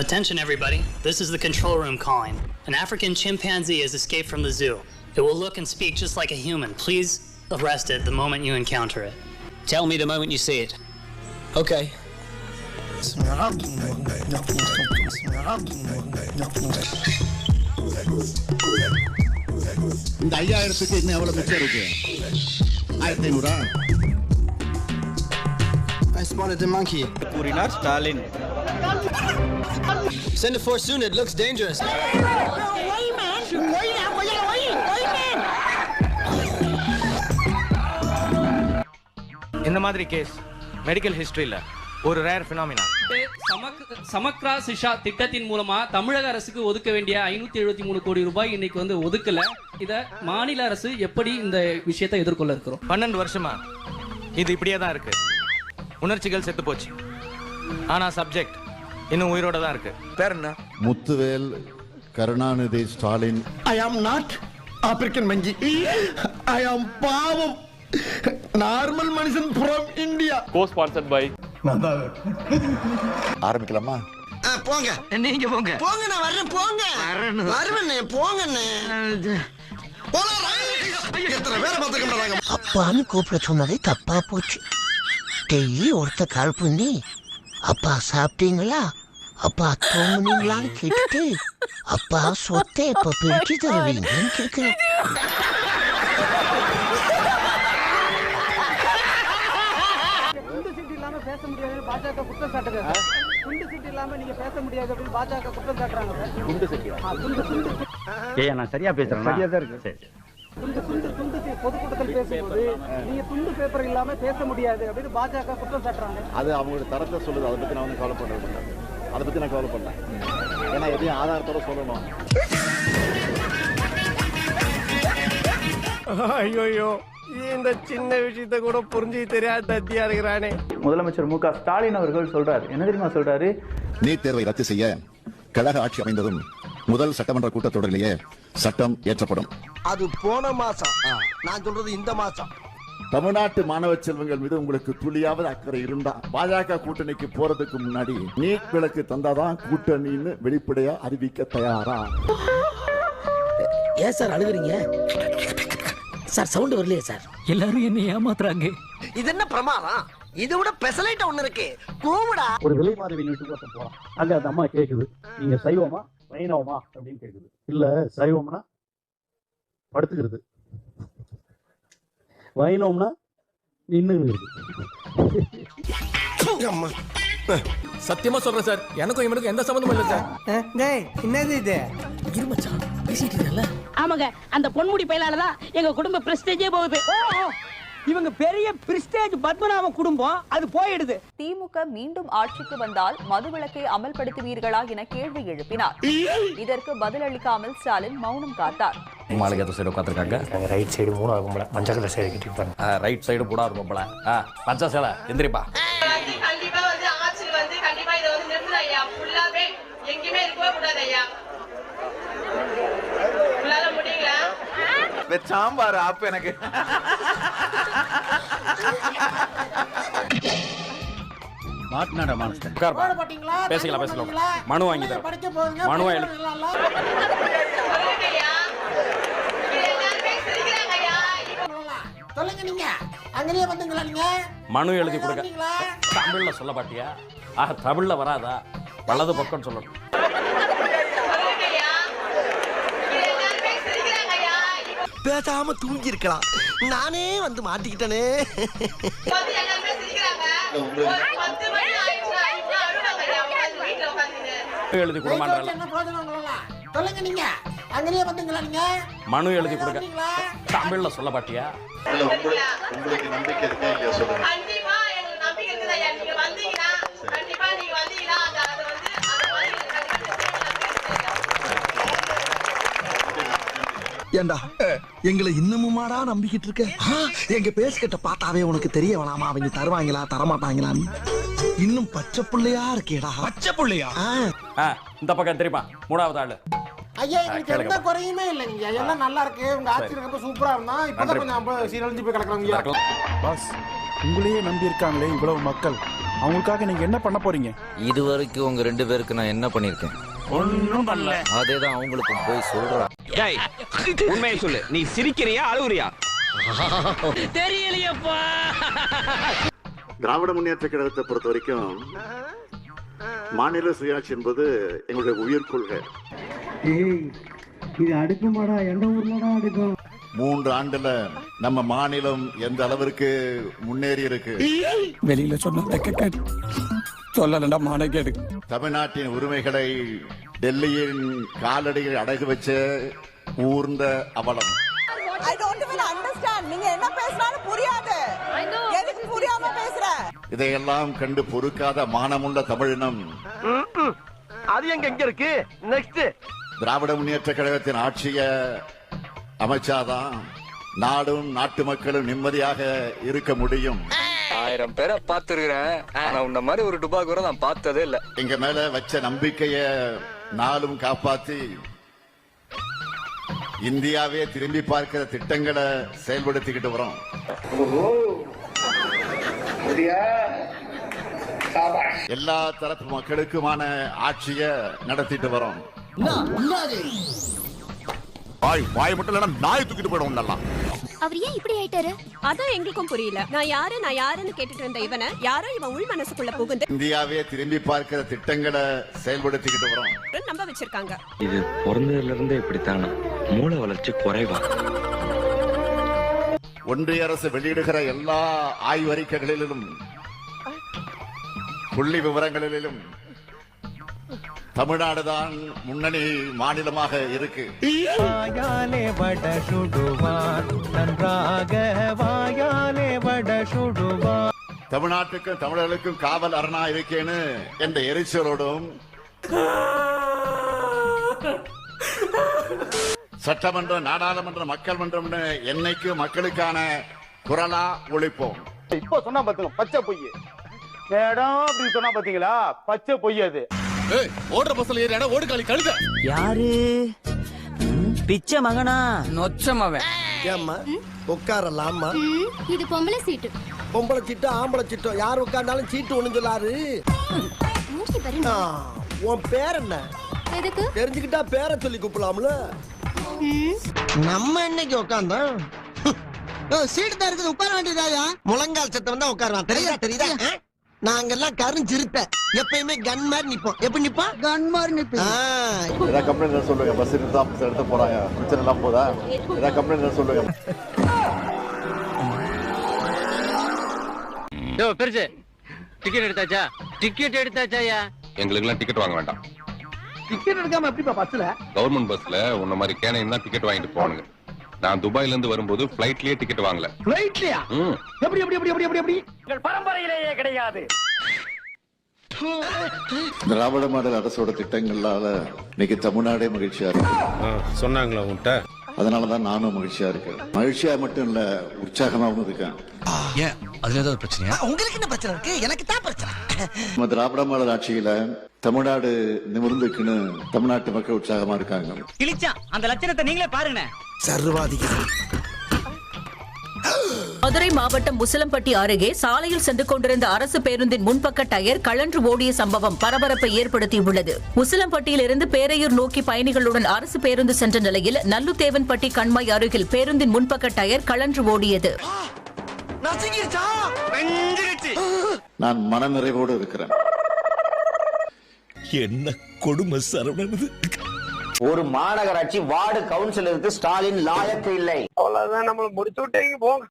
Attention everybody, this is the control room calling. An African chimpanzee has escaped from the zoo. It will look and speak just like a human. Please arrest it the moment you encounter it. Tell me the moment you see it. Okay. இந்த 5000க்கு இன்னும் எவ்வளவு மிச்சம் இருக்கு? 1500. I spotted the monkey. கூறினார் Stalin. Send it for soon, it looks dangerous. இந்த மாதிரி case medical ஹிஸ்டரியில ஒரு rare phenomena. Samagra சிஷா திட்டத்தின் மூலமா தமிழக அரசுக்கு ஒதுக்க வேண்டிய 573 கோடி ரூபாய் இன்னைக்கு வந்து ஒதுக்கல. இத மாநில அரசு எப்படி இந்த விஷயத்தை எதிர்கொள்ள இருக்கிறோம்? 12 வருஷமா இது இப்படியே தான் இருக்கு. உணர்ச்சிகள் செத்து போச்சு, ஆனா சப்ஜெக்ட் இன்னும் உயிரோட தான் இருக்கு. பேர் என்ன? Muthuvel Karunanidhi Stalin. I am not African monkey. I am பாவம் நார்மல் மனுஷன் from India. Co-sponsored by. ஆரம்பிக்கலாமா? போங்க, நீங்க போங்க. போங்க, நான் வர்றேன். போங்க, வருவனே, போங்கண்ணே. எத்தனை பேரை பார்த்துக்கிட்டாங்க. அப்பான்னு கூப்பிட சொன்னதே தப்பா போச்சு. டெய்லி ஒருத்த கால் பண்ணி அப்பா சாப்பிட்டீங்களா, அப்பா தூங்குனீங்களான்னு கேட்டுட்டு அப்பா சொத்தை எப்ப பிரிச்சு தருவீங்கன்னு கேட்கிறேன். பேச முடியாது பாஜக குற்றம் சாட்டுறாங்க. குண்டு சீட்டு இல்லாம நீங்க பேச முடியாது அப்படின்னு பாஜக குற்றம் சாட்டுறாங்க. குண்டு சீட்டு ஏய் நான் சரியா பேசுறேன். சரியா தான் இருக்கு. சரி. துண்டு பொதுக்கூட்டத்தில் பேசும்போது நீங்க துண்டு பேப்பர் இல்லாம பேச முடியாது அப்படின்னு பாஜக குற்றம் சாட்டுறாங்க. அது அவங்களோட தரத்தை சொல்லுது. அதை பத்தி நான் வந்து கவலை பண்றேன். அதை பத்தி நான் கவலை பண்ணேன். ஏன்னா எதையும் ஆதாரத்தோட சொல்லணும். ஐயோ, இந்த சின்ன விஷயத்தை கூட புரிஞ்சு தெரியாத தத்தியா இருக்கிறானே. முதலமைச்சர் மு க ஸ்டாலின் அவர்கள் சொல்றாரு, என்ன தெரியுமா சொல்றாரு? நீட் தேர்வை ரத்து செய்ய கழக ஆட்சி அமைந்ததும் முதல் சட்டமன்ற கூட்டத்தொடரிலேயே சட்டம் ஏற்றப்படும். அது போன மாசம், நான் சொல்றது இந்த மாசம். தமிழ்நாட்டு மாணவ செல்வங்கள் மீது உங்களுக்கு துளியாவது அக்கறை இருந்தா பாஜக கூட்டணிக்கு போறதுக்கு முன்னாடி நீட் விலக்கு தந்தாதான் கூட்டணின்னு வெளிப்படையா அறிவிக்க தயாரா? ஏன் சார் அழுகுறீங்க சார்? சவுண்ட் வரலையே சார். எல்லாரும் என்ன ஏமாத்துறாங்க. இது என்ன பிரமாதம்? இது விட பெசலைட் ஒண்ணு இருக்கு. கூமுடா. ஒரு விலை மாறி வீட்டுக்கு போறோம். அங்க அந்த அம்மா கேக்குது, நீங்க சைவமா வைணவமா அப்படின்னு கேக்குது. இல்ல சைவம்னா படுத்துக்கிறது, வைணவம்னா நின்னுகிறது. சத்தியமா சொல்றேன் சார், எனக்கும் இவனுக்கும் எந்த சம்பந்தமும் இல்லை சார். என்னது இது? இருமச்சான் பேசிட்டு இருக்கல. ஆமாங்க, அந்த பொன்முடி பயிலாலதான் எங்க குடும்ப பிரஸ்டேஜே போகுது. இவங்க பெரிய பிரிஸ்டேஜ் பத்மநாப குடும்பம், அது போயிடுது. திமுக மீண்டும் ஆட்சிக்கு வந்தால் மதுவிலக்கை அமல்படுத்துவீர்களா என கேள்வி எழுப்பினார். இதற்கு பதிலளிக்காமல் ஸ்டாலின் மௌனம் காத்தார். மாளிகை சைடு உட்காந்துருக்காங்க. ரைட் சைடு மூணா இருக்கும்ல, மஞ்சள் கலர் சைடு கிட்ட ரைட் சைடு கூட இருக்கும்ல. பச்சை சேலை எந்திரிப்பா. கண்டிப்பா வந்து ஆட்சி வந்து கண்டிப்பா இதை வந்து நிறுத்துற ஐயா. ஃபுல்லாவே எங்கேயுமே இருக்கவே கூடாது ஐயா. உங்களால முடியுங்களா? சாம்பார் ஆப் எனக்கு. மாட்னாடா மாஸ்டர். பேசிக்கலாம். மனு வாங்கி தரேன். மனு எழுதி. சொல்லுங்க, நீங்க அங்கேயே வந்துங்களா? நீங்க மனு எழுதி கொடுக்க. தமிழ்ல சொல்ல பாட்டியா? தமிழ்ல வராதா? வலது பக்கம் சொல்லணும். பேசாம தூங்கி இருக்கலாம். நானே வந்து மாட்டிக்கிட்டனே. எழுதி கொடுமான்ற. சொல்லுங்க, நீங்க அங்கேயே வந்துங்களா? நீங்க மனு எழுதி கொடுக்க. தமிழ்ல சொல்ல பாட்டியா? உங்களுக்கு நம்பிக்கை இருக்கா இல்லையா சொல்லுங்க. கண்டிப்பா எனக்கு நம்பிக்கை இருக்குது ஐயா. நீங்க வந்தீங்கன்னா கண்டிப்பா நீங்க வந்தீங்கன்னா அது வந்து ஏண்டா எங்களை இன்னமுமாடா நம்பிக்கிட்டு இருக்க? எங்க பேசிக்கிட்ட பார்த்தாவே உனக்கு தெரிய வேணாமா அவங்க தருவாங்களா தரமாட்டாங்களான்னு? இன்னும் பச்சை புள்ளையா இருக்கேடா. பச்சை புள்ளையா? இந்த பக்கம் தெரியுமா? மூணாவது ஆளு. ஐயா, எனக்கு எந்த குறையுமே இல்லைங்க. எல்லாம் நல்லா இருக்கு. உங்க ஆட்சி இருக்கப்ப சூப்பரா இருந்தா இப்பதான் கொஞ்சம் சீரழிஞ்சு போய் கிடக்குறாங்க. பாஸ், உங்களையே நம்பி இருக்காங்களே இவ்வளவு மக்கள், அவங்களுக்காக நீங்க என்ன பண்ண போறீங்க? இது வரைக்கும் உங்க 2 பேருக்கு நான் என்ன பண்ணிருக்கேன்? ஒண்ணும் பண்ணல. அதேதான் அவங்களுக்கு போய் சொல்றேன். டேய் உண்மையை சொல்லு, நீ சிரிக்கிறியா அழுவுறியா? தெரியலையப்பா. திராவிட முன்னேற்ற கழகத்தை பொறுத்த வரைக்கும் மாநில சுயாட்சி என்பது எங்களுடைய உயிர் கொள்கை. இது அடுக்குமாடா, எந்த ஊர்லடா அடுக்கும்? 3 ஆண்டுல நம்ம மாநிலம் எந்த அளவிற்கு முன்னேறி இருக்கு. வெளியில சொன்ன சொல்லலண்டா மானகேடு. தமிழ்நாட்டின் உரிமைகளை டெல்லியின் காலடியில் அடகு வச்ச ஊர்ந்த அவலம். I don't even understand. நீங்க என்ன பேசுறாலும் புரியாது. எதுக்கு புரியாம பேசுற? இதையெல்லாம் கண்டு பொறுக்காத மானமுள்ள தமிழினம் அது எங்க இருக்கு? நெக்ஸ்ட் திராவிட முன்னேற்ற கழகத்தின் ஆட்சியை அமைச்சாதான் நாடும் நாட்டு மக்களும் நிம்மதியாக இருக்க முடியும். 1000 பேரை பார்த்திருக்கிறேன், ஆனா உன்ன மாதிரி ஒரு டுபாக்கூரை நான் பார்த்ததே இல்ல. எங்க மேல வச்ச நம்பிக்கைய நாளும் காப்பாத்தி இந்தியாவே திரும்பி பார்க்கிற திட்டங்களை செயல்படுத்திக்கிட்டு வரோம். எல்லா தரப்பு மக்களுக்குமான ஆட்சியை நடத்திட்டு வரோம். வாய் மட்டும் இல்லைன்னா நாய் தூக்கிட்டு போயிடும். நல்லா அவர் ஏன் இப்படி ஆயிட்டாரு? அதான் எங்களுக்கும் புரியல. நான் யாருன்னு கேட்டுட்டு இருந்த இவனை யாரோ இவன் உள் மனசுக்குள்ள புகுந்து இந்தியாவே திரும்பி பார்க்கிற திட்டங்களை செயல்படுத்திக்கிட்டு வரோம். நம்ப வச்சிருக்காங்க. இது பிறந்ததுல இருந்தே இப்படித்தானா? மூளை வளர்ச்சி குறைவா? ஒன்றிய அரசு வெளியிடுகிற எல்லா ஆய்வறிக்கைகளிலும் புள்ளி விவரங்களிலும் தமிழ்நாடுதான் முன்னணி மாநிலமாக இருக்கு. தமிழ்நாட்டுக்கும் தமிழர்களுக்கும் காவல் அரணா இருக்கேன்னு என்ற எரிச்சலோடும் சட்டமன்றம், நாடாளுமன்றம், மக்கள் மன்றம்னு என்னைக்கு மக்களுக்கான குரலா ஒழிப்போம். இப்போ சொன்னா பாத்துங்க, பச்சை பொய் மேடம் அப்படின்னு சொன்னா பாத்தீங்களா, பச்சை பொய். அது ஓடுற பஸ்ல ஏறினா ஓடு காலி கழுத. யாரு? பிச்சை மகனா? நொச்சமாவன். ஏம்மா உட்காரலாமா? இது பொம்பளை சீட்டு. பொம்பளை சீட்டு ஆம்பளை சீட்டு யார் உட்கார்ந்தாலும் சீட்டு ஒண்ணு சொல்லாரு. உன் பேர் என்ன? எதுக்கு? தெரிஞ்சுக்கிட்டா பேரை சொல்லி கூப்பிடலாம்ல. நம்ம என்னைக்கு உட்கார்ந்தோம்? சீட்டு தான் இருக்குது, உட்கார வேண்டியதாயா? முழங்கால் சத்தம் தான் உட்காருவான். தெரியுதா? நாங்கெல்லாம் கருஞ்சிருத்த எப்பயுமே கன் மாதிரி நிப்போம். எப்படி நிப்போம்? கன் மாதிரி நிப்போம். ஏதாவது கம்ப்ளைண்ட் சொல்லுங்க. பஸ் எடுத்து போறாங்க, பிரச்சனை எல்லாம் போதா? ஏதாவது கம்ப்ளைண்ட் சொல்லுங்க. பெருசு டிக்கெட் எடுத்தாச்சா? டிக்கெட் எடுத்தாச்சாயா? எங்களுக்கு எல்லாம் டிக்கெட் வாங்க வேண்டாம். டிக்கெட் எடுக்காம எப்படிப்பா பஸ்ல? கவர்மெண்ட் பஸ்ல உன்ன மாதிரி கேனையும் தான் டிக்கெட் வாங்கிட்டு போவானுங்க. நான் துபாயில இருந்து வரும்போது பிளைட்லயே டிக்கெட் வாங்கல. பிளைட்லயா? எப்படி எப்படி எப்படி எப்படி எப்படி? உங்கள் பரம்பரையிலேயே கிடையாது. திராவிட மாடல் அரசோட திட்டங்களால இன்னைக்கு தமிழ்நாடே மகிழ்ச்சியா இருக்கு. சொன்னாங்களா உன்கிட்ட? அதனாலதான் நானும் மகிழ்ச்சியா இருக்கேன். மகிழ்ச்சியா மட்டும் இல்ல, உற்சாகமாவும் இருக்கேன். ஏன் அதுல ஏதாவது பிரச்சனையா? உங்களுக்கு என்ன பிரச்சனை இருக்கு? எனக்கு தான் பிரச்சனை. நம்ம திராவிட மாடல் ஆட்சியில தமிழ்நாடு நிமிர்ந்துக்குன்னு தமிழ்நாட்டு மக்கள் உற்சாகமா இருக்காங்க. கிழிச்சா அந்த லட்சணத்தை நீங்களே பாருங்க. சர்வாதிகாரி. மதுரை மாவட்டம் முசலம்பட்டி அருகே சாலையில் சென்று கொண்டிருந்த அரசு பேருந்தின் முன்பக்க டயர் கழன்று ஓடிய சம்பவம் பரபரப்பை ஏற்படுத்தியுள்ளது. முசலம்பட்டியிலிருந்து பேரையூர் நோக்கி பயணிகளுடன் அரசு பேருந்து சென்ற நிலையில் நல்லுத்தேவன்பட்டி கண்மாய் அருகில் பேருந்தின் முன்பக்க டயர் கழன்று ஓடியது. நான் மனநிறைவோடு இருக்கிறேன். என்ன கொடுமை சரவணன். ஒரு மாநகராட்சி வார்டு கவுன்சிலருக்கு ஸ்டாலின் லாயக்கு இல்லை. அவ்வளவுதான், நம்மள முடிச்சு விட்டீங்க போங்க.